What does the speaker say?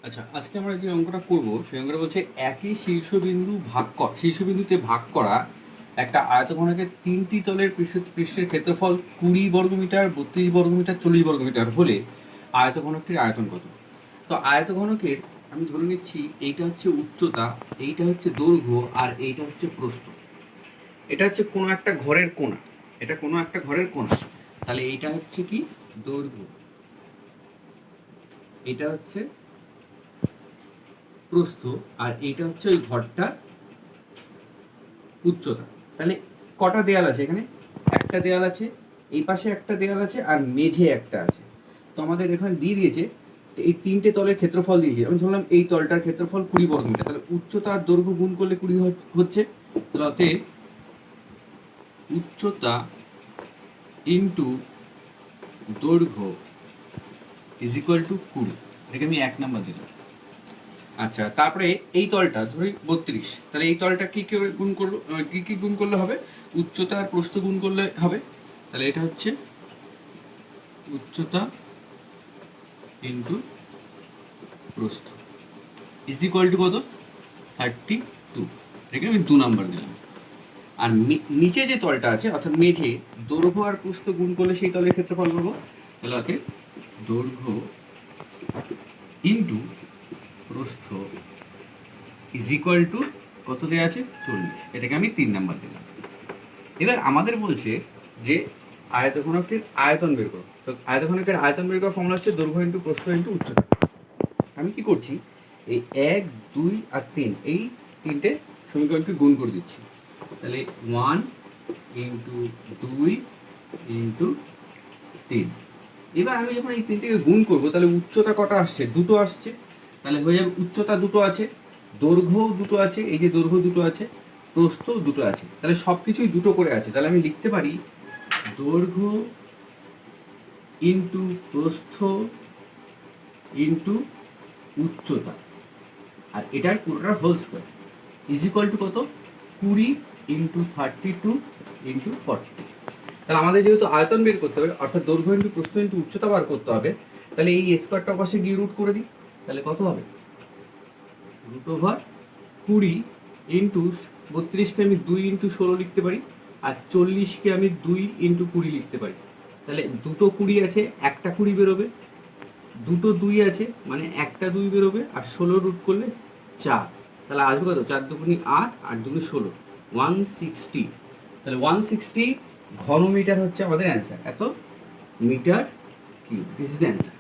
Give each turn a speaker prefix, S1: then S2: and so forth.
S1: আচ্ছা, আজকে আমরা যে অঙ্কটা করব সেই অঙ্কটা বলছে একই শীর্ষবিন্দুতে ভাগ করা একটা আয়তঘনকের তিনটি তলের পৃষ্ঠের ক্ষেত্রফল 20 বর্গমিটার, 32 বর্গমিটার, 40 বর্গমিটার হলে আয়তঘনকটির আয়তন কত? তো আয়তঘনকের আমি ধরে নিচ্ছি এইটা হচ্ছে উচ্চতা, এইটা হচ্ছে দৈর্ঘ্য, আর এইটা হচ্ছে প্রস্থ। এটা হচ্ছে কোনো একটা ঘরের কোণা, এটা কোনো একটা ঘরের কোণা। তাহলে এইটা হচ্ছে কি দৈর্ঘ্য, এটা হচ্ছে প্রস্থ, আর এইটা হচ্ছে ওই ঘরটার উচ্চতা। তাহলে কটা দেয়াল আছে এখানে? একটা দেয়াল আছে, এই পাশে একটা দেয়াল আছে, আর মেঝে একটা আছে। তো আমাদের এখানে দিয়ে দিয়েছে এই তিনটে তলের ক্ষেত্রফল দিয়েছে। আমি ধরলাম এই তলটার ক্ষেত্রফল 20 বর্গমিটার, তাহলে উচ্চতা আর দৈর্ঘ্য গুণ করলে 20 হচ্ছে। তাহলে অতএব উচ্চতা ইন্টু দৈর্ঘ্য ইজ ইকুয়াল টু 20। এটাকে আমি 1 নাম্বার দিলাম। আচ্ছা, তারপরে এই তলটা ধরি 32, তাহলে এই তলটা কি গুণ করলো, কি গুণ করলে হবে? উচ্চতা আর প্রস্থ গুণ করলে হবে। তাহলে এটা হচ্ছে উচ্চতা ইন্টু প্রস্থ ইজ ইকুয়াল টু কত? 32। এটাকে আমি 2 নাম্বার দিলাম। আর নিচে যে তলটা আছে অর্থাৎ মেঝে, দৈর্ঘ্য আর প্রস্থ গুণ করলে সেই তলের ক্ষেত্রফল পাবো। তাহলে ওকে দৈর্ঘ্য ইন্টু প্রস্থ ইজ ইকুয়াল টু কত দেওয়া আছে? 40। এটাকে আমি 3 নাম্বার দিলাম। এবার আমাদের বলছে যে আয়তঘনকের আয়তন বের করো। তো আয়তঘনকের আয়তন বের করার ফর্মুলা হচ্ছে দৈর্ঘ্য ইন্টু প্রস্থ ইন্টু উচ্চতা। আমি কি করছি, এই 1, 2 আর 3 এই তিনটে সমীকরণকে গুণ করে দিচ্ছি। তাহলে 1 ইন্টু 2 ইন্টু 3। এবার আমি যখন এই তিনটেকে গুণ করবো তাহলে উচ্চতা কটা আসছে? দুটো আসছে। তাহলে হয়ে যাবে উচ্চতা দুটো আছে, দৈর্ঘ্য দুটো আছে, এই যে দৈর্ঘ্য দুটো আছে, প্রস্থ দুটো আছে। তাহলে সব কিছুই দুটো করে আছে। তাহলে আমি লিখতে পারি দৈর্ঘ্য ইন্টু প্রস্থ ইন্টু উচ্চতা, আর এটার পুরোটা whole square is equal to কত? 20 ইন্টু 32 ইন্টু 40। তাহলে আমাদের যেহেতু আয়তন বের করতে হবে, অর্থাৎ দৈর্ঘ্য ইন্টু প্রস্থ ইন্টু উচ্চতা বার করতে হবে, তাহলে এই স্কোয়ারটা পাশে গিয়ে রুট করে দিই। তাহলে কত হবে? রুট ওভার 20 ইন্টু 32কে আমি 2 ইন্টু 16 লিখতে পারি, আর 40কে আমি 2 ইন্টু 20 লিখতে পারি। তাহলে দুটো 20 আছে, একটা 20 বেরোবে, দুটো 2 আছে মানে একটা 2 বেরোবে, আর 16 রুট করলে 4। তাহলে আসবে কত? 4 দুগুণি 8, 8 দুগুণি 16, 160। তাহলে 160 ঘনমিটার হচ্ছে আমাদের অ্যান্সার। এত metre cube. This is the answer.